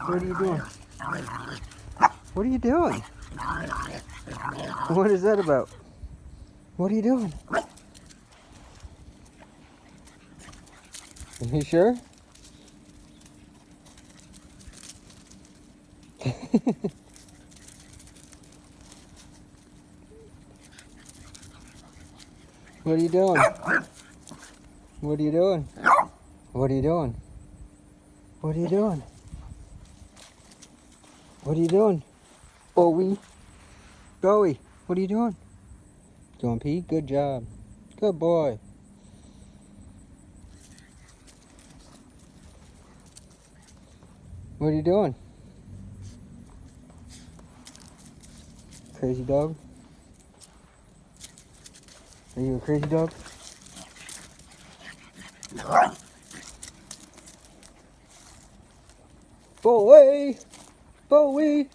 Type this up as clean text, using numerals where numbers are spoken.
What are you doing? What are you doing? What is that about? What are you doing? Are you sure? What are you doing? What are you doing? What are you doing? What are you doing? What are you doing? Bowie. Bowie, what are you doing? Going pee? Good job. Good boy. What are you doing? Crazy dog? Are you a crazy dog? Bowie! Bowie!